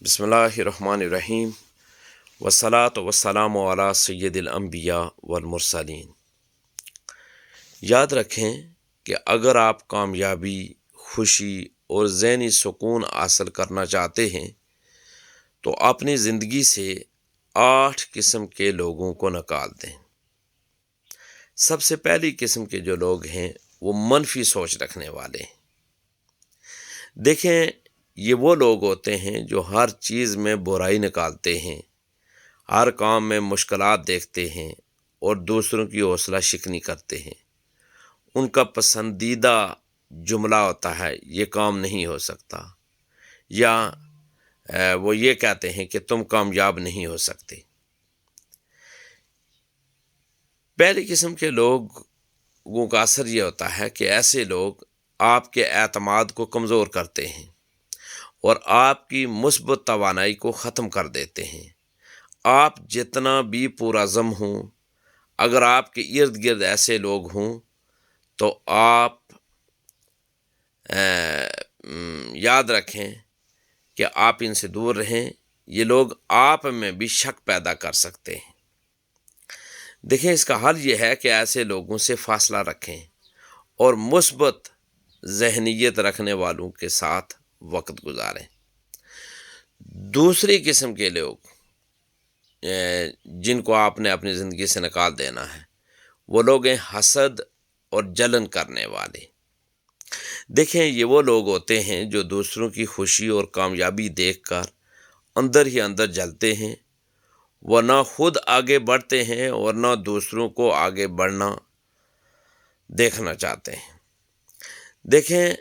बिस्मिल्लाहिर्रहमानिर्रहीम वस्सलातु वस्सलामु अला सय्यदिल अंबिया वल मुरसलीन। याद रखें कि अगर आप कामयाबी, खुशी और ज़हनी सुकून हासिल करना चाहते हैं तो अपनी ज़िंदगी से 8 किस्म के लोगों को निकाल दें। सबसे पहली किस्म के जो लोग हैं वो मनफी सोच रखने वाले हैं। देखें, ये वो लोग होते हैं जो हर चीज़ में बुराई निकालते हैं, हर काम में मुश्किलात देखते हैं और दूसरों की हौसला शिकनी करते हैं। उनका पसंदीदा जुमला होता है, ये काम नहीं हो सकता, या वो ये कहते हैं कि तुम कामयाब नहीं हो सकते। पहली किस्म के लोगों का असर ये होता है कि ऐसे लोग आपके एतमाद को कमज़ोर करते हैं और आपकी मुस्बत तवानाई को ख़त्म कर देते हैं। आप जितना भी पुरअज़्म हों, अगर आपके इर्द गिर्द ऐसे लोग हों तो आप याद रखें कि आप इनसे दूर रहें। ये लोग आप में भी शक पैदा कर सकते हैं। देखें, इसका हल ये है कि ऐसे लोगों से फासला रखें और मुस्बत ज़हनीत रखने वालों के साथ वक्त गुजारें। दूसरी किस्म के लोग जिनको आपने अपनी ज़िंदगी से निकाल देना है, वो लोग हैं हसद और जलन करने वाले। देखें, ये वो लोग होते हैं जो दूसरों की खुशी और कामयाबी देखकर अंदर ही अंदर जलते हैं। वह ना खुद आगे बढ़ते हैं और ना दूसरों को आगे बढ़ना देखना चाहते हैं। देखें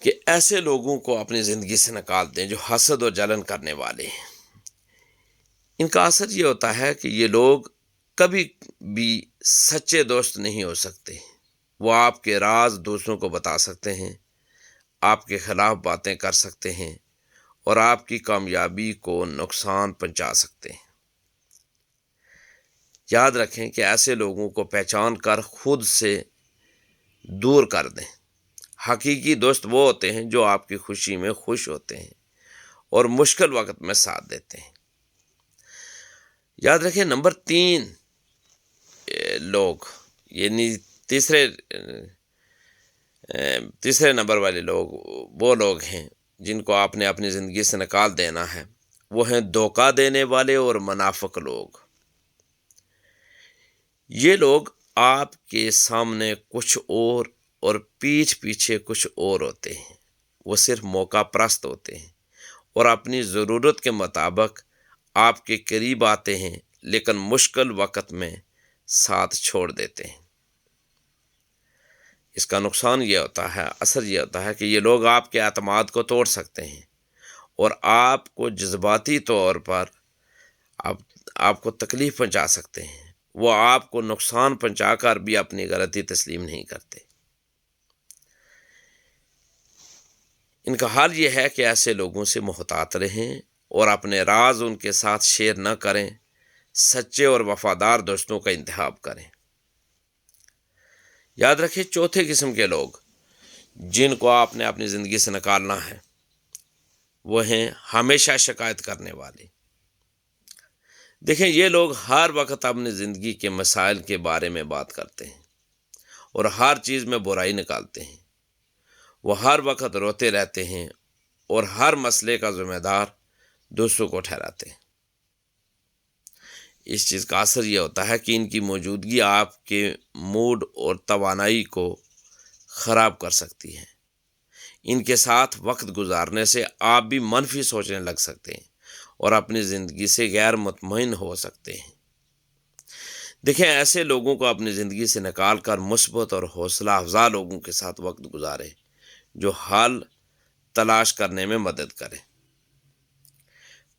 कि ऐसे लोगों को अपनी ज़िंदगी से निकाल दें जो हसद और जलन करने वाले हैं। इनका असर ये होता है कि ये लोग कभी भी सच्चे दोस्त नहीं हो सकते। वो आपके राज दूसरों को बता सकते हैं, आपके खिलाफ बातें कर सकते हैं और आपकी कामयाबी को नुकसान पहुंचा सकते हैं। याद रखें कि ऐसे लोगों को पहचान कर खुद से दूर कर दें। हकीकी दोस्त वो होते हैं जो आपकी खुशी में खुश होते हैं और मुश्किल वक्त में साथ देते हैं। याद रखें, नंबर 3 लोग, यानी तीसरे नंबर वाले लोग वो लोग हैं जिनको आपने अपनी ज़िंदगी से निकाल देना है। वो हैं धोखा देने वाले और मुनाफिक लोग। ये लोग आपके सामने कुछ और पीठ पीछे कुछ और होते हैं। वो सिर्फ मौका परस्त होते हैं और अपनी ज़रूरत के मुताबिक आपके करीब आते हैं, लेकिन मुश्किल वक्त में साथ छोड़ देते हैं। इसका नुकसान ये होता है, असर ये होता है कि ये लोग आपके एतमाद को तोड़ सकते हैं और आपको जज्बाती तौर पर आपको तकलीफ़ पहुंचा सकते हैं। वो आपको नुकसान पहुंचाकर भी अपनी गलती तस्लीम नहीं करते। इनका हाल ये है कि ऐसे लोगों से मुहतात रहें और अपने राज उनके साथ शेयर न करें। सच्चे और वफादार दोस्तों का इंतखाब करें। याद रखें, चौथे किस्म के लोग जिनको आपने अपनी ज़िंदगी से निकालना है वो हैं हमेशा शिकायत करने वाले। देखें, ये लोग हर वक्त अपनी ज़िंदगी के मसाइल के बारे में बात करते हैं और हर चीज़ में बुराई निकालते हैं। वो हर वक्त रोते रहते हैं और हर मसले का ज़िम्मेदार दूसरों को ठहराते हैं। इस चीज़ का असर यह होता है कि इनकी मौजूदगी आपके मूड और तवानाई को ख़राब कर सकती है। इनके साथ वक्त गुजारने से आप भी मनफी सोचने लग सकते हैं और अपनी ज़िंदगी से गैर मुतमईन हो सकते हैं। देखें, ऐसे लोगों को अपनी ज़िंदगी से निकाल कर मुस्बत और हौसला अफजा लोगों के साथ वक्त गुजारें जो हल तलाश करने में मदद करें।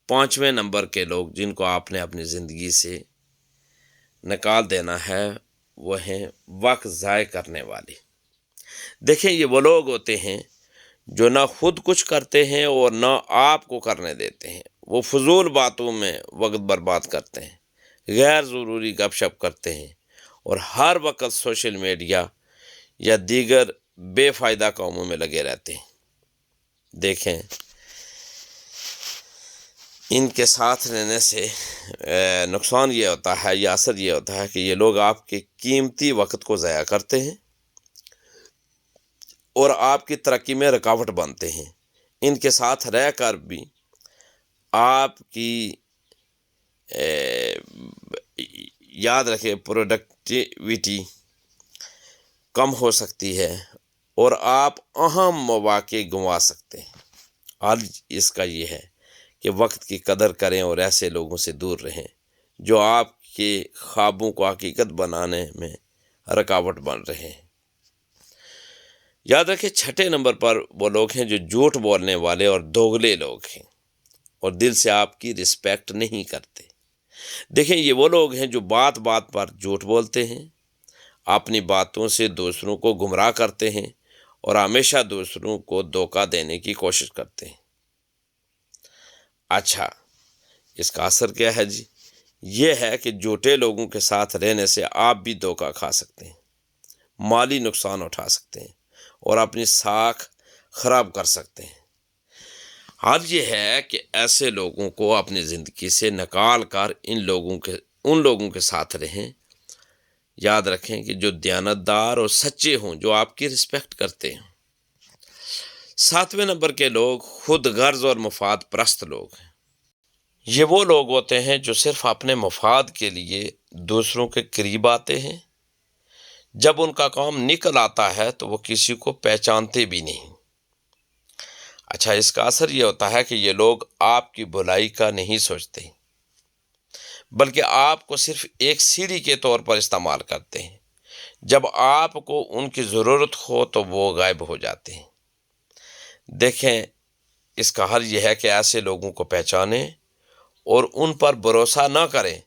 5वें नंबर के लोग जिनको आपने अपनी ज़िंदगी से निकाल देना है वो हैं वक्त ज़ाय करने वाले। देखें, ये वो लोग होते हैं जो ना खुद कुछ करते हैं और ना आपको करने देते हैं। वो फजूल बातों में वक्त बर्बाद करते हैं, गैर ज़रूरी गपशप करते हैं और हर वक्त सोशल मीडिया या दीगर बेफ़ायदा कामों में लगे रहते हैं। देखें, ان کے ساتھ رہنے سے نقصان یہ ہوتا ہے یا اثر یہ ہوتا ہے کہ یہ لوگ آپ کے قیمتی وقت کو ضائع کرتے ہیں اور آپ کی ترقی میں رکاوٹ بنتے ہیں۔ ان کے ساتھ رہ کر بھی آپ کی یاد رکھیں پروڈکٹیویٹی کم ہو سکتی ہے اور آپ اہم مواقع گنوا سکتے ہیں۔ آج اس کا یہ ہے کہ وقت کی قدر کریں اور ایسے لوگوں سے دور رہیں جو آپ کے خوابوں کو حقیقت بنانے میں رکاوٹ بن رہے ہیں۔ یاد رکھیں 6 نمبر پر وہ لوگ ہیں جو جھوٹ بولنے والے اور دوغلے لوگ ہیں اور دل سے آپ کی رسپیکٹ نہیں کرتے۔ دیکھیں یہ وہ لوگ ہیں جو بات بات پر جھوٹ بولتے ہیں، اپنی باتوں سے دوسروں کو گمراہ کرتے ہیں اور ہمیشہ دوسروں کو دھوکہ دینے کی کوشش کرتے ہیں۔ اچھا، اس کا اثر کیا ہے جی؟ یہ ہے کہ جھوٹے لوگوں کے ساتھ رہنے سے آپ بھی دھوکہ کھا سکتے ہیں، مالی نقصان اٹھا سکتے ہیں اور اپنی ساکھ خراب کر سکتے ہیں۔ حال یہ ہے کہ ایسے لوگوں کو اپنی زندگی سے نکال کر ان لوگوں کے ساتھ رہیں۔ یاد رکھیں کہ جو دیانتدار اور سچے ہوں، جو آپ کی رسپیکٹ کرتے ہیں۔ 7ویں نمبر کے لوگ خود غرض اور مفاد پرست لوگ ہیں۔ یہ وہ لوگ ہوتے ہیں جو صرف اپنے مفاد کے لیے دوسروں کے قریب آتے ہیں۔ جب ان کا کام نکل آتا ہے تو وہ کسی کو پہچانتے بھی نہیں۔ اچھا، اس کا اثر یہ ہوتا ہے کہ یہ لوگ آپ کی بھلائی کا نہیں سوچتے بلکہ آپ کو صرف ایک سیڑھی کے طور پر استعمال کرتے ہیں۔ جب آپ کو ان کی ضرورت ہو تو وہ غائب ہو جاتے ہیں۔ دیکھیں، اس کا حل یہ ہے کہ ایسے لوگوں کو پہچانیں اور ان پر بھروسہ نہ کریں۔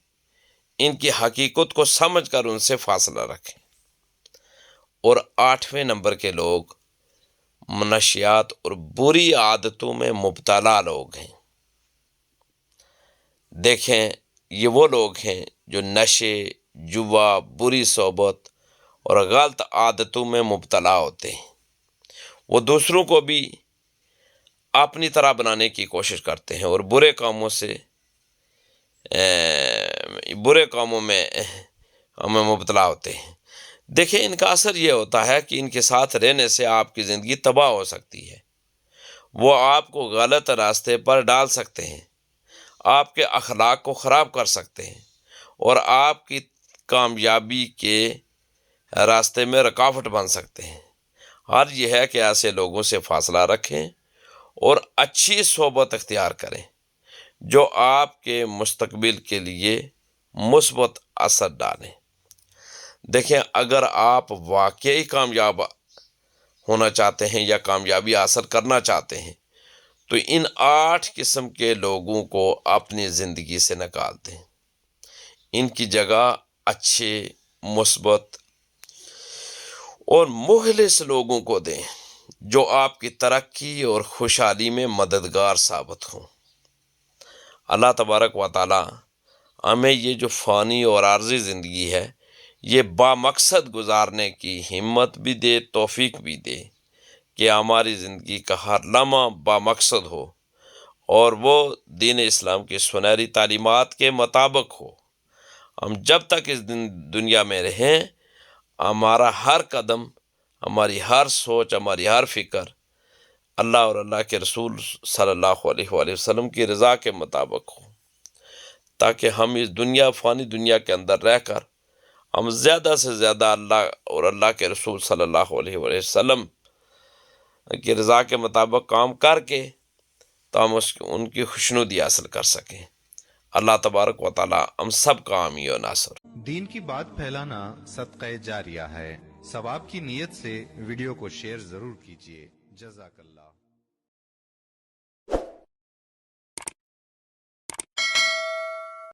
ان کی حقیقت کو سمجھ کر ان سے فاصلہ رکھیں۔ اور 8ویں نمبر کے لوگ منشیات اور بری عادتوں میں مبتلا لوگ ہیں۔ دیکھیں، یہ وہ لوگ ہیں جو نشے، جوا، بری صحبت اور غلط عادتوں میں مبتلا ہوتے ہیں۔ وہ دوسروں کو بھی اپنی طرح بنانے کی کوشش کرتے ہیں اور برے کاموں میں مبتلا ہوتے ہیں۔ دیکھیں، ان کا اثر یہ ہوتا ہے کہ ان کے ساتھ رہنے سے آپ کی زندگی تباہ ہو سکتی ہے۔ وہ آپ کو غلط راستے پر ڈال سکتے ہیں، آپ کے اخلاق کو خراب کر سکتے ہیں اور آپ کی کامیابی کے راستے میں رکاوٹ بن سکتے ہیں۔ حال یہ ہے کہ ایسے لوگوں سے فاصلہ رکھیں اور اچھی صحبت اختیار کریں جو آپ کے مستقبل کے لیے مثبت اثر ڈالیں۔ دیکھیں، اگر آپ واقعی کامیاب ہونا چاہتے ہیں یا کامیابی حاصل کرنا چاہتے ہیں تو ان 8 قسم کے لوگوں کو اپنی زندگی سے نکال دیں۔ ان کی جگہ اچھے، مثبت اور مخلص لوگوں کو دیں جو آپ کی ترقی اور خوشحالی میں مددگار ثابت ہوں۔ اللہ تبارک و تعالی ہمیں یہ جو فانی اور عارضی زندگی ہے یہ بامقصد گزارنے کی ہمت بھی دے، توفیق بھی دے کہ ہماری زندگی کا ہر لمحہ بامقصد ہو اور وہ دین اسلام کی سنہری تعلیمات کے مطابق ہو۔ ہم جب تک اس دنیا میں رہیں، ہمارا ہر قدم، ہماری ہر سوچ، ہماری ہر فکر اللہ اور اللہ کے رسول صلی اللہ علیہ وآلہ وسلم کی رضا کے مطابق ہو، تاکہ ہم اس فانی دنیا کے اندر رہ کر ہم زیادہ سے زیادہ اللہ اور اللہ کے رسول صلی اللہ علیہ وآلہ وسلم کی رضا کے مطابق کام کر کے تو ہم ان کی خوشنودی حاصل کر سکیں۔ اللہ تبارک و تعالی ہم سب کا حامی و ناصر۔ دین کی بات پھیلانا صدقہ جاریہ ہے۔ ثواب کی نیت سے ویڈیو کو شیئر ضرور کیجیے۔ جزاک اللہ۔